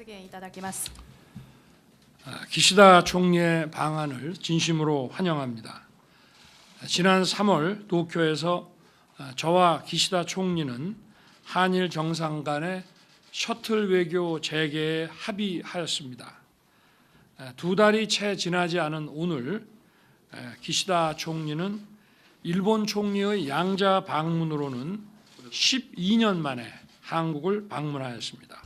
言いただきます。 기시다 총리의 방안을 진심으로 환영합니다. 지난 3월 도쿄에서 저와 기시다 총리는 한일 정상 간의 셔틀 외교 재개에 합의하였습니다. 두 달이 채 지나지 않은 오늘 기시다 총리는 일본 총리의 양자 방문으로는 12년 만에 한국을 방문하였습니다.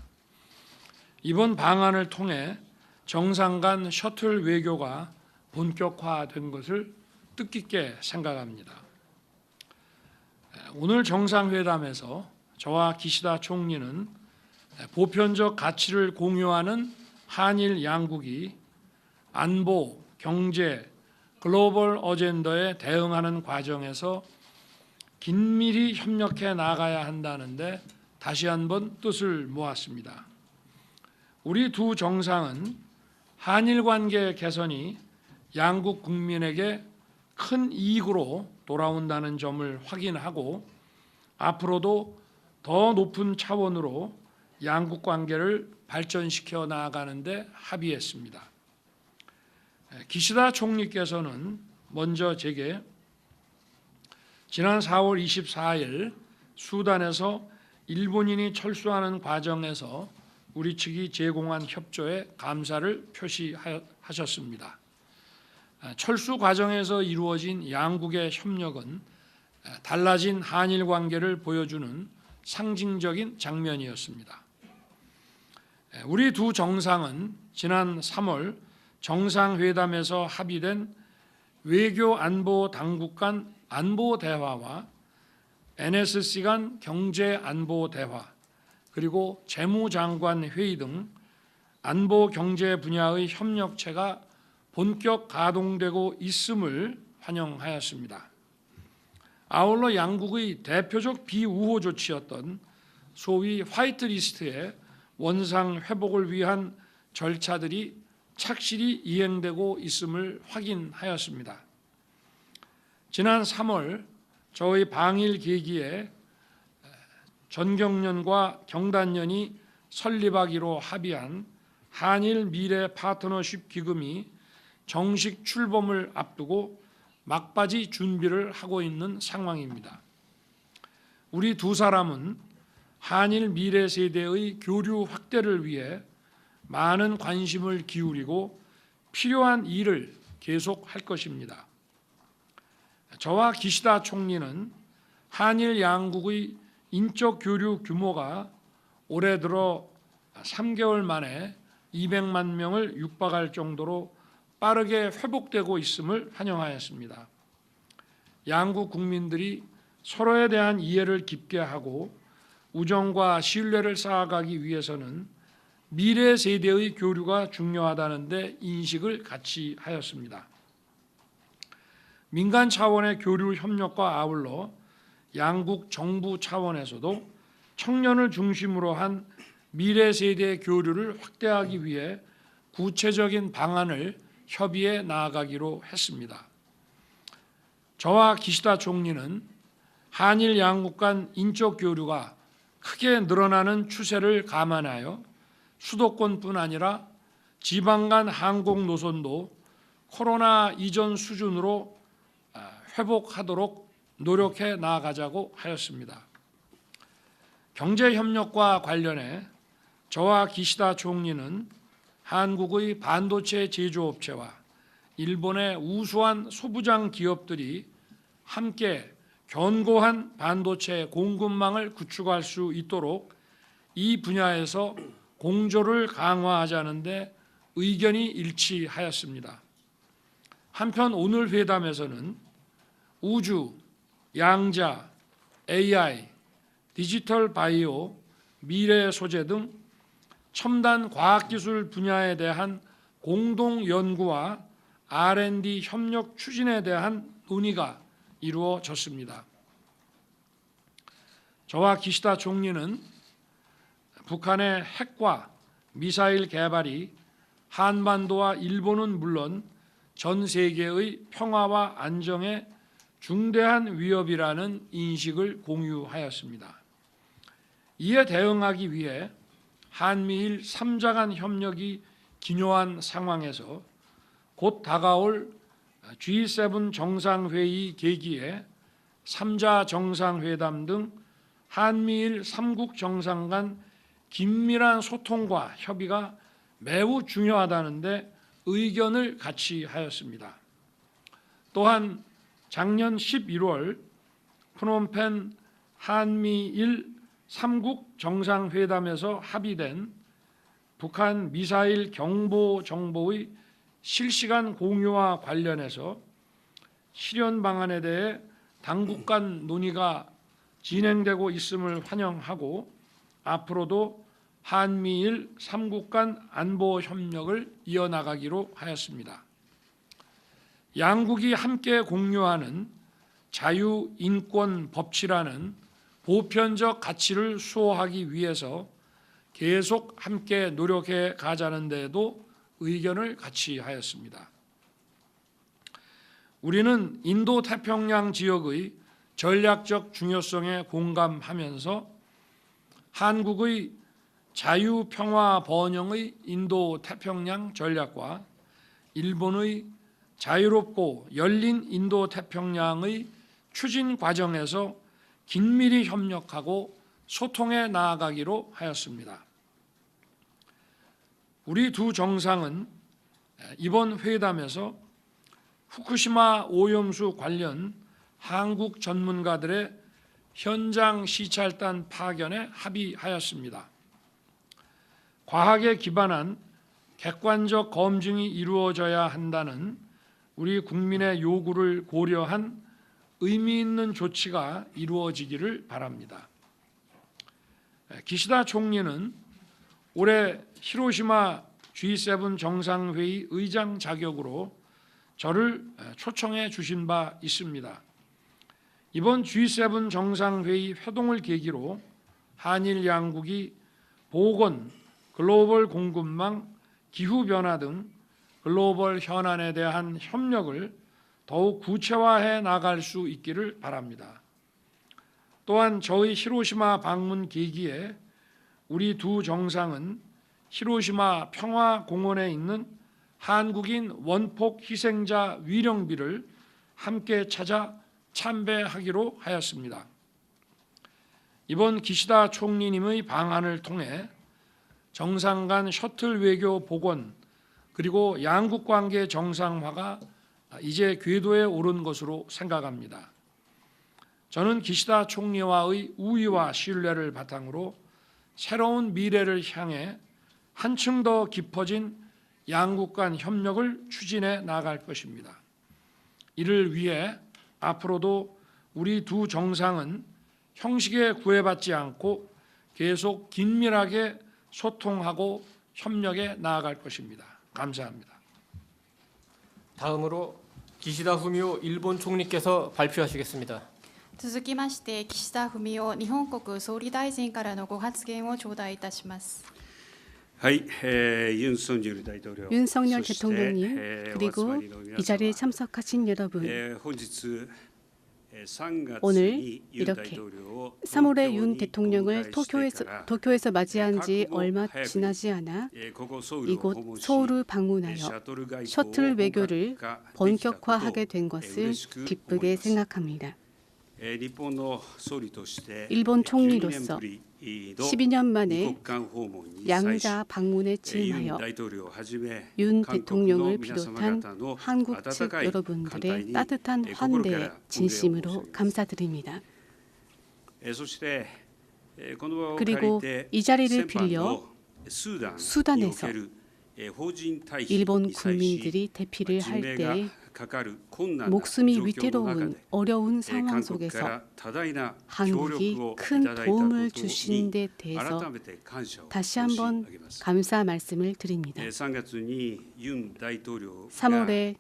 이번 방안을 통해 정상 간 셔틀 외교가 본격화된 것을 뜻깊게 생각합니다. 오늘 정상회담에서 저와 기시다 총리는 보편적 가치를 공유하는 한일 양국이 안보, 경제, 글로벌 어젠더에 대응하는 과정에서 긴밀히 협력해 나가야 한다는데 다시 한번 뜻을 모았습니다. 우리 두 정상은 한일 관계 개선이 양국 국민에게 큰 이익으로 돌아온다는 점을 확인하고 앞으로도 더 높은 차원으로 양국 관계를 발전시켜 나아가는 데 합의했습니다. 기시다 총리께서는 먼저 제게 지난 4월 24일 수단에서 일본인이 철수하는 과정에서 우리 측이 제공한 협조에 감사를 표시하셨습니다. 철수 과정에서 이루어진 양국의 협력은 달라진 한일 관계를 보여주는 상징적인 장면이었습니다. 우리 두 정상은 지난 3월 정상회담에서 합의된 외교 안보 당국 간 안보 대화와 NSC 간 경제 안보 대화 그리고 재무장관 회의 등 안보 경제 분야의 협력체가 본격 가동되고 있음을 환영하였습니다. 아울러 양국의 대표적 비우호 조치였던 소위 화이트리스트의 원상 회복을 위한 절차들이 착실히 이행되고 있음을 확인하였습니다. 지난 3월 저희 방일 계기에 전경련과 경단련이 설립하기로 합의한 한일 미래 파트너십 기금이 정식 출범을 앞두고 막바지 준비를 하고 있는 상황입니다. 우리 두 사람은 한일 미래 세대의 교류 확대를 위해 많은 관심을 기울이고 필요한 일을 계속할 것입니다. 저와 기시다 총리는 한일 양국의 인적 교류 규모가 올해 들어 3개월 만에 200만 명을 육박할 정도로 빠르게 회복되고 있음을 환영하였습니다. 양국 국민들이 서로에 대한 이해를 깊게 하고 우정과 신뢰를 쌓아가기 위해서는 미래 세대의 교류가 중요하다는 데 인식을 같이 하였습니다. 민간 차원의 교류 협력과 아울러 양국 정부 차원에서도 청년을 중심으로 한 미래 세대 교류를 확대하기 위해 구체적인 방안을 협의해 나아가기로 했습니다. 저와 기시다 총리는 한일 양국 간 인적 교류가 크게 늘어나는 추세를 감안하여 수도권뿐 아니라 지방 간 항공 노선도 코로나 이전 수준으로 회복하도록 노력해 나아가자고 하였습니다. 경제협력과 관련해 저와 기시다 총리는 한국의 반도체 제조업체와 일본의 우수한 소부장 기업들이 함께 견고한 반도체 공급망을 구축할 수 있도록 이 분야에서 공조를 강화하자는 데 의견이 일치하였습니다. 한편 오늘 회담에서는 우주, 양자, AI, 디지털 바이오, 미래 소재 등 첨단 과학기술 분야에 대한 공동 연구와 R&D 협력 추진에 대한 논의가 이루어졌습니다. 저와 기시다 총리는 북한의 핵과 미사일 개발이 한반도와 일본은 물론 전 세계의 평화와 안정에 중대한 위협이라는 인식을 공유하였습니다. 이에 대응하기 위해 한미일 3자 간 협력이 기묘한 상황에서 곧 다가올 G7 정상회의 계기에 3자 정상회담 등 한미일 3국 정상 간 긴밀한 소통과 협의가 매우 중요하다는데 의견을 같이 하였습니다. 또한 작년 11월 프놈펜 한미일 3국 정상회담에서 합의된 북한 미사일 경보 정보의 실시간 공유와 관련해서 실현 방안에 대해 당국 간 논의가 진행되고 있음을 환영하고 앞으로도 한미일 3국 간 안보 협력을 이어나가기로 하였습니다. 양국이 함께 공유하는 자유, 인권, 법치라는 보편적 가치를 수호하기 위해서 계속 함께 노력해 가자는 데에도 의견을 같이 하였습니다. 우리는 인도태평양 지역의 전략적 중요성에 공감하면서 한국의 자유, 평화, 번영의 인도태평양 전략과 일본의 자유롭고 열린 인도태평양의 추진 과정에서 긴밀히 협력하고 소통해 나아가기로 하였습니다. 우리 두 정상은 이번 회담에서 후쿠시마 오염수 관련 한국 전문가들의 현장 시찰단 파견에 합의하였습니다. 과학에 기반한 객관적 검증이 이루어져야 한다는 우리 국민의 요구를 고려한 의미 있는 조치가 이루어지기를 바랍니다. 기시다 총리는 올해 히로시마 G7 정상회의 의장 자격으로 저를 초청해 주신 바 있습니다. 이번 G7 정상회의 회동을 계기로 한일 양국이 보건, 글로벌 공급망, 기후변화 등 글로벌 현안에 대한 협력을 더욱 구체화해 나갈 수 있기를 바랍니다. 또한 저의 히로시마 방문 계기에 우리 두 정상은 히로시마 평화공원에 있는 한국인 원폭 희생자 위령비를 함께 찾아 참배하기로 하였습니다. 이번 기시다 총리님의 방한을 통해 정상 간 셔틀 외교 복원 그리고 양국 관계 정상화가 이제 궤도에 오른 것으로 생각합니다. 저는 기시다 총리와의 우위와 신뢰를 바탕으로 새로운 미래를 향해 한층 더 깊어진 양국 간 협력을 추진해 나갈 것입니다. 이를 위해 앞으로도 우리 두 정상은 형식에 구애받지 않고 계속 긴밀하게 소통하고 협력해 나아갈 것입니다. 감사합니다. 다음으로 기시다 후미오 일본 총리께서 발표하시겠습니다. 続きまして岸田文雄日本国総理大臣からのご発言を頂戴いたします。 윤석열 대통령님 그리고 이 자리에 참석하신 여러분, 오늘 이렇게 3월에 윤 대통령을 도쿄에서 맞이한 지 얼마 지나지 않아 이곳 서울을 방문하여 셔틀 외교를 본격화하게 된 것을 기쁘게 생각합니다. 일본 총리로서 12년 만에 양자 방문에 진하여 윤 대통령을 비롯한 한국 측 여러분들의 따뜻한 환대에 진심으로 감사드립니다. 그리고 이 자리를 빌려 수단에서 일본 국민들이 대피를 할 때 목숨이 위태로운 어려운 상황 속에서 한국이 큰 도움을 주신 데 대해서 다시 한번 감사 말씀을 드립니다. 3월에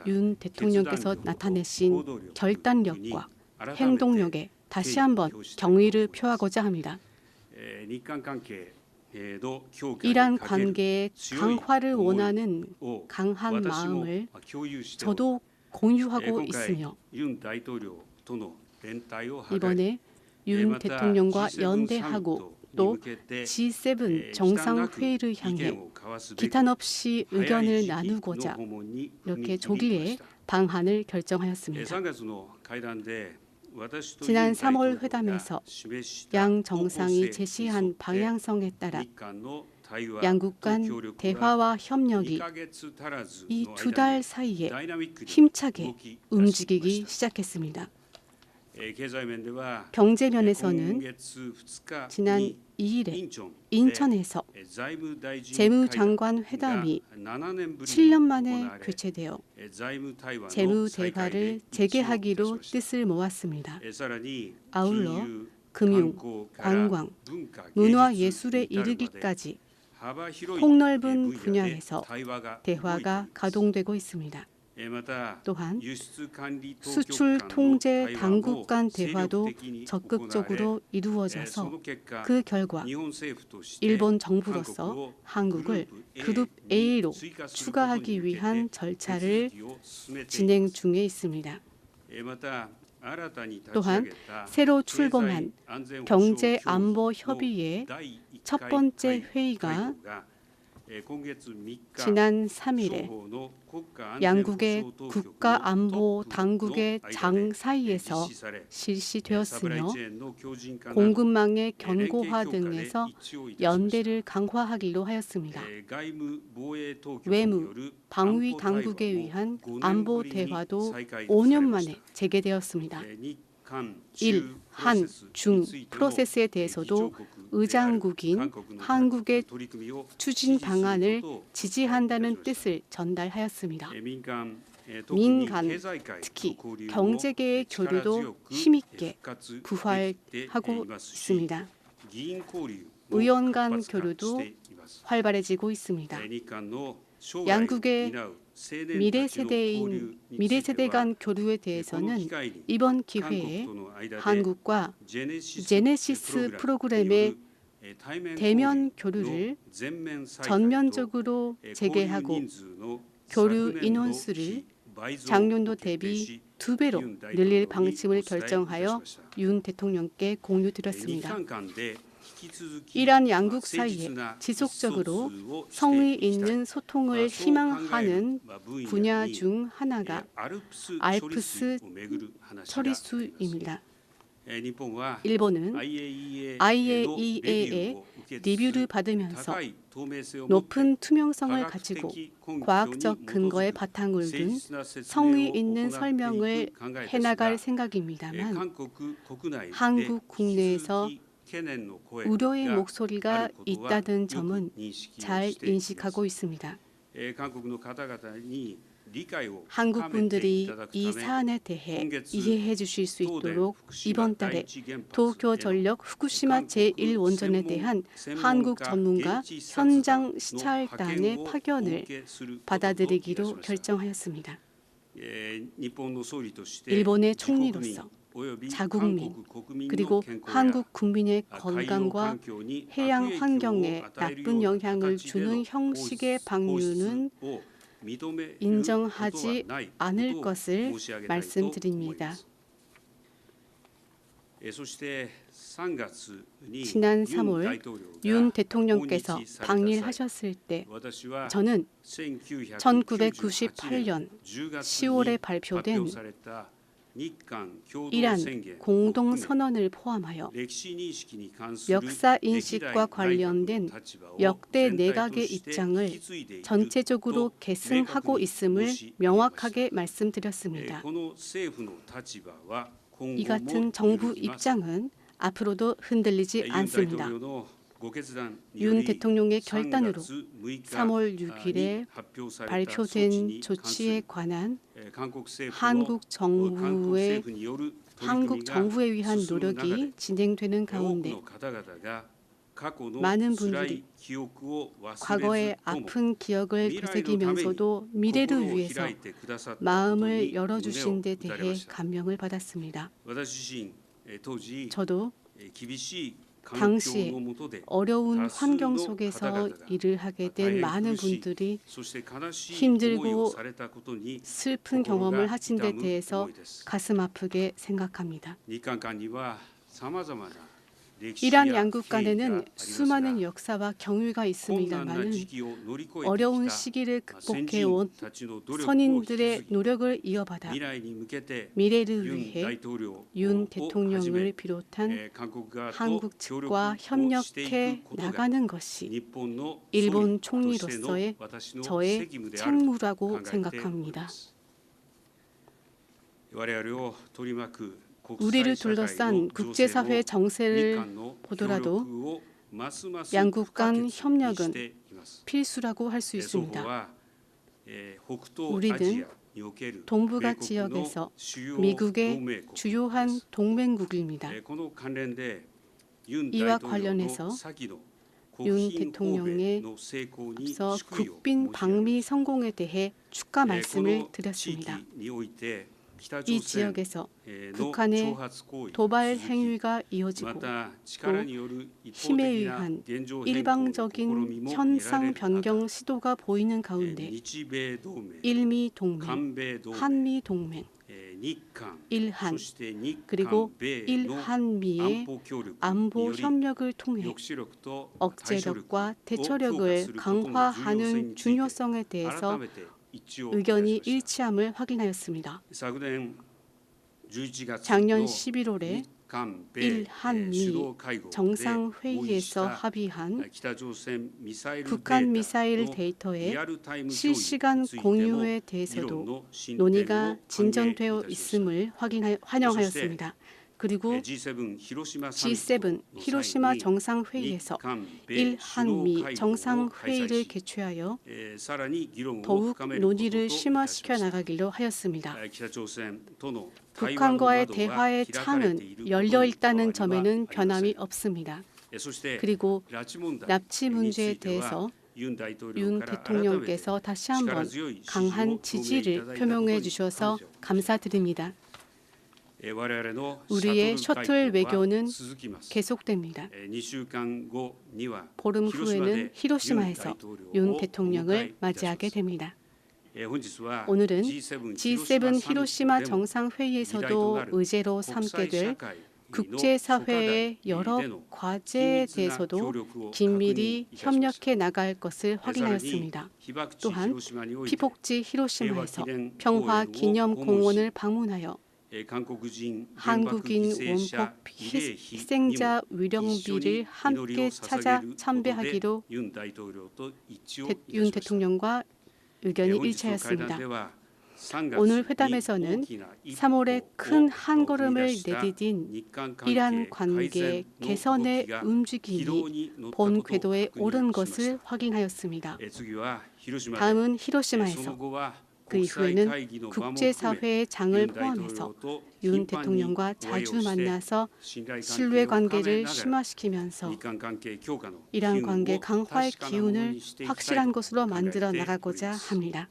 윤 대통령께서 나타내신 결단력과 행동력에 다시 한번 경의를 표하고자 합니다. 이란 관계의 강화를 원하는 강한 마음을 저도 공유하고 있으며 이번에 윤 대통령과 연대하고 또 G7 정상회의를 향해 기탄 없이 의견을 나누고자 이렇게 조기에 방한을 결정하였습니다. 지난 3월 회담에서 양 정상이 제시한 방향성에 따라 양국 간 대화와 협력이 이 2달 사이에 힘차게 움직이기 시작했습니다. 경제 면에서는 지난 2일에 인천에서 재무장관 회담이 7년 만에 개최되어 재무 대화를 재개하기로 뜻을 모았습니다. 아울러 금융, 관광, 문화 예술에 이르기까지 폭넓은 분야에서 대화가 가동되고 있습니다. 또한 수출 통제 당국 간 대화도 적극적으로 이루어져서 그 결과 일본 정부로서 한국을 그룹 A로 추가하기 위한 절차를 진행 중에 있습니다. 또한 새로 출범한 경제안보협의회 첫 번째 회의가 지난 3일에 양국의 국가안보 당국의 장 사이에서 실시되었으며 공급망의 견고화 등에서 연대를 강화하기로 하였습니다. 외무, 방위 당국에 의한 안보 대화도 5년 만에 재개되었습니다. 일, 한, 중 프로세스에 대해서도 의장국인 한국의 추진 방안을 지지한다는 뜻을 전달하였습니다. 민간, 특히 경제계의 교류도 힘있게 부활하고 있습니다. 의원 간 교류도 활발해지고 있습니다. 양국의 미래세대 간 교류에 대해서는 이번 기회에 한국과 제네시스 프로그램의 대면 교류를 전면적으로 재개하고 교류 인원수를 작년도 대비 2배로 늘릴 방침을 결정하여 윤 대통령께 공유드렸습니다. 이란 양국 사이에 지속적으로 성의 있는 소통을 희망하는 분야 중 하나가 알프스 처리수입니다. 일본은 IAEA의 리뷰를 받으면서 높은 투명성을 가지고 과학적 근거에 바탕을 둔 성의 있는 설명을 해나갈 생각입니다만 한국 국내에서 우려의 목소리가 있다는 점은 잘 인식하고 있습니다. 한국 분들이 이 사안에 대해 이해해 주실 수 있도록 이번 달에 도쿄전력 후쿠시마 제1원전에 대한 한국 전문가 현장 시찰단의 파견을 받아들이기로 결정하였습니다. 일본의 총리로서 자국민 그리고 한국 국민의 건강과 해양 환경에 나쁜 영향을 주는 형식의 방류는 인정하지 않을 것을 말씀드립니다. 지난 3월 윤 대통령께서 방일하셨을 때 저는 1998년 10월에 발표된 이란 공동선언을 포함하여 역사인식과 관련된 역대 내각의 입장을 전체적으로 계승하고 있음을 명확하게 말씀드렸습니다. 이 같은 정부 입장은 앞으로도 흔들리지 않습니다. 윤 대통령의 결단으로 3월 6일에 발표된 조치에 관한 한국 정부에 의한 노력이 진행되는 가운데 많은 분들이 과거의 아픈 기억을 되새기면서도 미래를 위해서 마음을 열어주신 데 대해 감명을 받았습니다. 저도 당시에 어려운 환경 속에서 일을 하게 된 많은 분들이 힘들고 슬픈 경험을 하신 데 대해서 가슴 아프게 생각합니다. 이란 양국 간에는 수많은 역사와 경위가 있습니다만 어려운 시기를 극복해온 선인들의 노력을 이어받아 미래를 위해 윤 대통령을 비롯한 한국 측과 협력해 나가는 것이 일본 총리로서의 저의 책무라고 생각합니다. 우리를 둘러싼 국제사회 정세를 보더라도 양국 간 협력은 필수라고 할 수 있습니다. 우리는 동북아 지역에서 미국의 주요한 동맹국입니다. 이와 관련해서 윤 대통령의 앞서 국빈 방미 성공에 대해 축하 말씀을 드렸습니다. 이 지역에서 북한의 도발 행위가 이어지고 또 힘에 의한 일방적인 현상 변경 시도가 보이는 가운데 일미 동맹, 한미 동맹, 일한 그리고 일한미의 안보 협력을 통해 억제력과 대처력을 강화하는 중요성에 대해서 의견이 일치함을 확인하였습니다. 작년 11월에 일한미 정상회의에서 합의한 북한 미사일 데이터의 실시간 공유에 대해서도 논의가 진전되어 있음을 환영하였습니다. 그리고 G7 히로시마 정상회의에서 일한미 정상회의를 개최하여 더욱 논의를 심화시켜 나가기로 하였습니다. 북한과의 대화의 창은 열려 있다는 점에는 변함이 없습니다. 그리고 납치 문제에 대해서 윤 대통령께서 다시 한번 강한 지지를 표명해 주셔서 감사드립니다. 우리의 셔틀 외교는 계속됩니다. 보름 후에는 히로시마에서 윤 대통령을 맞이하게 됩니다. 오늘은 G7 히로시마 정상회의에서도 의제로 삼게 될 국제사회의 여러 과제에 대해서도 긴밀히 협력해 나갈 것을 확인하였습니다. 또한 피폭지 히로시마에서 평화기념공원을 방문하여 한국인 원폭 희생자 위령비를 함께 찾아 참배하기로 윤 대통령과 의견이 일치하였습니다. 오늘 회담에서는 3월에 큰 한걸음을 내디딘 이란 관계 개선의 움직임이 본 궤도에 오른 것을 확인하였습니다. 다음은 히로시마에서 그 이후에는 국제사회의 장을 포함해서 윤 대통령과 자주 만나서 신뢰 관계를 심화시키면서 이란 관계 강화의 기운을 확실한 것으로 만들어 나가고자 합니다.